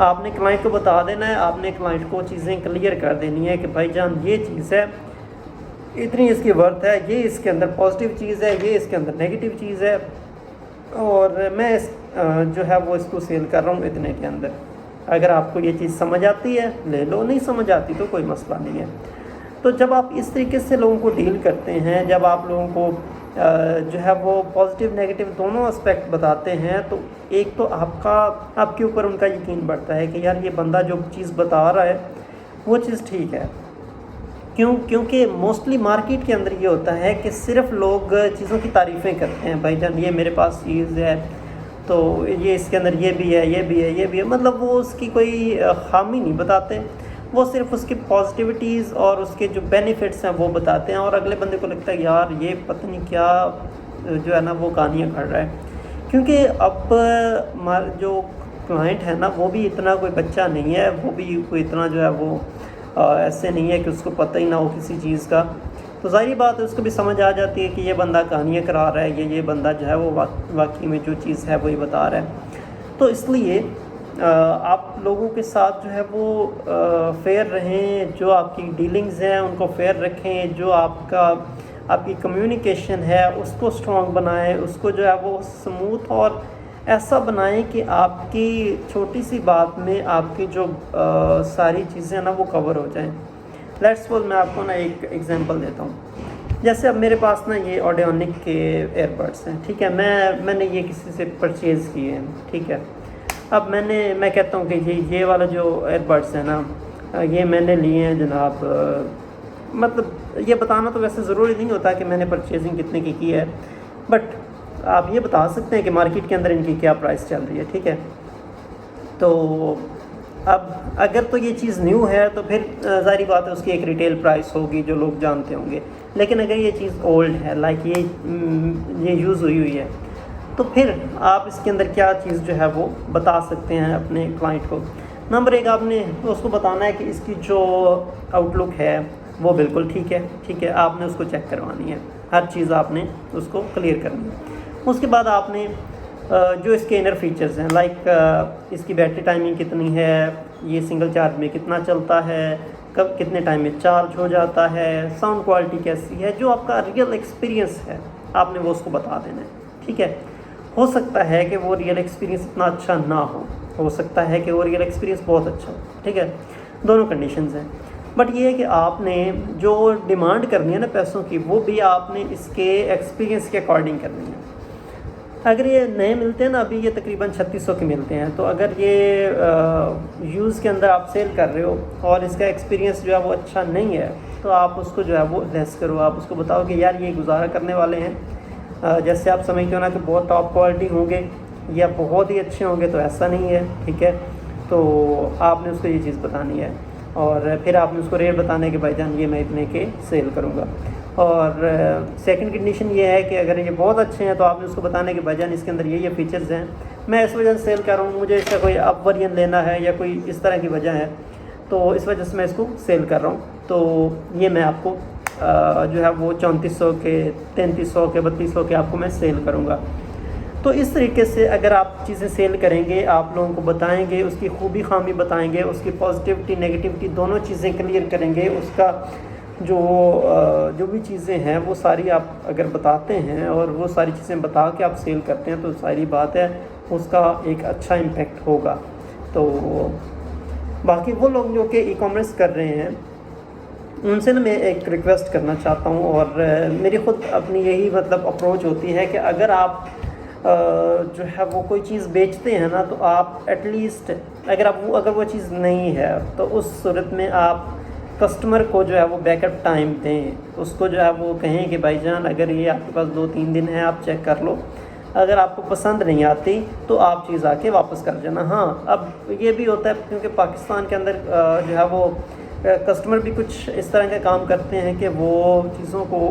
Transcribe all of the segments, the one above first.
آپ نے کلائنٹ کو بتا دینا ہے، آپ نے کلائنٹ کو چیزیں کلیئر کر دینی ہے کہ بھائی جان یہ چیز ہے، اتنی اس کی ورتھ ہے، یہ اس کے اندر پازیٹیو چیز ہے، یہ اس کے اندر نیگیٹو چیز ہے، اور میں جو ہے وہ اس کو سیل کر رہا ہوں اتنے کے اندر۔ اگر آپ کو یہ چیز سمجھ آتی ہے لے لو، نہیں سمجھ آتی تو کوئی مسئلہ نہیں ہے۔ تو جب آپ اس طریقے سے لوگوں کو ڈیل کرتے ہیں، جب آپ لوگوں کو جو ہے وہ پازیٹیو نیگیٹو دونوں اسپیکٹ بتاتے ہیں، تو ایک تو آپ کے اوپر ان کا یقین بڑھتا ہے کہ یار یہ بندہ جو چیز بتا رہا ہے وہ چیز ٹھیک ہے۔ کیونکہ موسٹلی مارکیٹ کے اندر یہ ہوتا ہے کہ صرف لوگ چیزوں کی تعریفیں کرتے ہیں، بھائی جان یہ میرے پاس چیز ہے تو یہ اس کے اندر یہ بھی ہے، یہ بھی ہے، یہ بھی ہے، مطلب وہ اس کی کوئی خامی نہیں بتاتے، وہ صرف اس کی پازیٹیوٹیز اور اس کے جو بینیفٹس ہیں وہ بتاتے ہیں، اور اگلے بندے کو لگتا ہے یار یہ پتہ نہیں کیا جو ہے نا وہ کہانیاں کر رہا ہے۔ کیونکہ اب جو کلائنٹ ہے نا وہ بھی اتنا کوئی بچہ نہیں ہے، وہ بھی کوئی اتنا جو ہے وہ ایسے نہیں ہے کہ اس کو پتہ ہی نہ ہو کسی چیز کا، تو ظاہری بات ہے اس کو بھی سمجھ آ جاتی ہے کہ یہ بندہ کہانیاں کرا رہا ہے، یہ بندہ جو ہے وہ واقعی میں جو چیز ہے وہی بتا رہا ہے۔ تو اس لیے آپ لوگوں کے ساتھ جو ہے وہ فیئر رہیں، جو آپ کی ڈیلنگز ہیں ان کو فیئر رکھیں، جو آپ کی کمیونیکیشن ہے اس کو اسٹرانگ بنائیں، اس کو جو ہے وہ اسموتھ اور ایسا بنائیں کہ آپ کی چھوٹی سی بات میں آپ کی جو ساری چیزیں ہیں نا وہ کور ہو جائیں۔ لیٹس سپوز میں آپ کو نا ایک ایگزامپل دیتا ہوں۔ جیسے اب میرے پاس نا یہ آڈیونک کے ایئر بڈس ہیں، ٹھیک ہے، میں نے یہ کسی سے پرچیز کیے ہیں، ٹھیک ہے۔ اب میں کہتا ہوں کہ یہ والا جو ایئر بڈس ہیں نا یہ میں نے لیے ہیں جناب، مطلب یہ بتانا تو ویسے ضروری نہیں ہوتا کہ میں نے پرچیزنگ کتنے کی ہے، بٹ آپ یہ بتا سکتے ہیں کہ مارکیٹ کے اندر ان کی کیا پرائس چل رہی ہے، ٹھیک ہے۔ تو اب اگر تو یہ چیز نیو ہے تو پھر ظاہری بات ہے اس کی ایک ریٹیل پرائس ہوگی جو لوگ جانتے ہوں گے، لیکن اگر یہ چیز اولڈ ہے، لائک یہ یوز ہوئی ہے، تو پھر آپ اس کے اندر کیا چیز جو ہے وہ بتا سکتے ہیں اپنے کلائنٹ کو۔ نمبر ایک، آپ نے اس کو بتانا ہے کہ اس کی جو آؤٹ لک ہے وہ بالکل ٹھیک ہے، آپ نے اس کو چیک کروانی ہے، ہر چیز آپ نے اس کو کلیئر کرنی ہے۔ اس کے بعد آپ نے جو اس کے انر فیچرز ہیں، لائک اس کی بیٹری ٹائمنگ کتنی ہے، یہ سنگل چارج میں کتنا چلتا ہے، کتنے ٹائم میں چارج ہو جاتا ہے، ساؤنڈ کوالٹی کیسی ہے، جو آپ کا ریئل ایکسپیرینس ہے آپ نے وہ اس کو بتا دینا ہے، ٹھیک ہے۔ ہو سکتا ہے کہ وہ ریئل ایکسپیرینس اتنا اچھا نہ ہو سکتا ہے کہ وہ ریئل ایکسپیرینس بہت اچھا ہو، ٹھیک ہے، دونوں کنڈیشنز ہیں۔ بٹ یہ ہے کہ آپ نے جو ڈیمانڈ کرنی ہے نا پیسوں کی، وہ بھی آپ نے اس کے ایکسپیرینس کے اکارڈنگ کرنی ہے۔ اگر یہ نئے ملتے ہیں نا، ابھی یہ تقریباً 3600 کے ملتے ہیں، تو اگر یہ یوز کے اندر آپ سیل کر رہے ہو اور اس کا ایکسپیرینس جو ہے وہ اچھا نہیں ہے، تو آپ اس کو جو ہے وہ لیس کرو، آپ اس کو بتاؤ کہ یار یہ گزارا کرنے والے ہیں، جیسے آپ سمجھتے ہو نا کہ بہت ٹاپ کوالٹی ہوں گے یا بہت ہی اچھے ہوں گے، تو ایسا نہیں ہے، ٹھیک ہے۔ تو آپ نے اس کو یہ چیز بتانی ہے، اور پھر آپ نے اس کو ریٹ بتانا ہے کہ بھائی جان یہ میں اتنے کے سیل کروں گا۔ اور سیکنڈ کنڈیشن یہ ہے کہ اگر یہ بہت اچھے ہیں تو آپ نے اس کو بتانا ہے کہ بھائی جان اس کے اندر یہ فیچرز ہیں، میں اس وجہ سے سیل کر رہا ہوں، مجھے اس کا کوئی اپ ویرین لینا ہے یا کوئی اس طرح کی وجہ ہے، تو اس وجہ سے میں اس کو سیل کر رہا ہوں، تو یہ میں آپ کو جو ہے وہ 3400 کے، 3300 کے، 3200 کے آپ کو میں سیل کروں گا۔ تو اس طریقے سے اگر آپ چیزیں سیل کریں گے، آپ لوگوں کو بتائیں گے، اس کی خوبی خامی بتائیں گے، اس کی پازیٹیوٹی نیگیٹیوٹی دونوں چیزیں کلیئر کریں گے، اس کا جو بھی چیزیں ہیں وہ ساری آپ اگر بتاتے ہیں اور وہ ساری چیزیں بتا کے آپ سیل کرتے ہیں، تو ساری بات ہے اس کا ایک اچھا امپیکٹ ہوگا۔ تو باقی وہ لوگ جو کہ ای کامرس کر رہے ہیں ان سے نا میں ایک ریکویسٹ کرنا چاہتا ہوں، اور میری خود اپنی یہی مطلب اپروچ ہوتی ہے کہ اگر آپ جو ہے وہ کوئی چیز بیچتے ہیں نا، تو آپ ایٹ لیسٹ اگر وہ چیز نہیں ہے تو اس صورت میں آپ کسٹمر کو جو ہے وہ بیک اپ ٹائم دیں، اس کو جو ہے وہ کہیں کہ بھائی جان اگر یہ آپ کے پاس 2-3 دن ہے آپ چیک کر لو، اگر آپ کو پسند نہیں آتی تو آپ چیز آ کے واپس کر جانا۔ ہاں اب یہ بھی ہوتا ہے کیونکہ پاکستان کے اندر جو ہے وہ کسٹمر بھی کچھ اس طرح کے کام کرتے ہیں کہ وہ چیزوں کو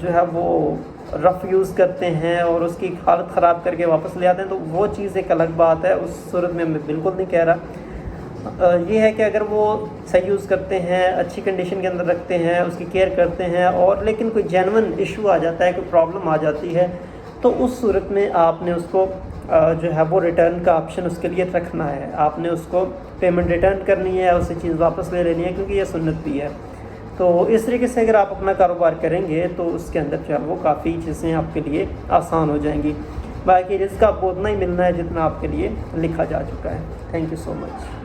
جو ہے وہ رف یوز کرتے ہیں اور اس کی حالت خراب کر کے واپس لے آتے ہیں، تو وہ چیز ایک الگ بات ہے، اس صورت میں بالکل نہیں کہہ رہا۔ یہ ہے کہ اگر وہ صحیح یوز کرتے ہیں، اچھی کنڈیشن کے اندر رکھتے ہیں، اس کی کیئر کرتے ہیں، اور لیکن کوئی جینون ایشو آ جاتا ہے، کوئی پرابلم آ جاتی ہے، تو اس صورت میں آپ نے اس کو جو ہے وہ ریٹرن کا آپشن اس کے لیے رکھنا ہے. آپ نے اس کو پیمنٹ ریٹرن کرنی ہے, اسے چیز واپس لے لینی ہے, کیونکہ یہ سنت بھی ہے. تو اس طریقے سے اگر آپ اپنا کاروبار کریں گے تو اس کے اندر جو ہے وہ کافی چیزیں آپ کے لیے آسان ہو جائیں گی. باقی رزق آپ کو اتنا ہی ملنا ہے جتنا آپ کے لیے لکھا جا چکا ہے. Thank you so much.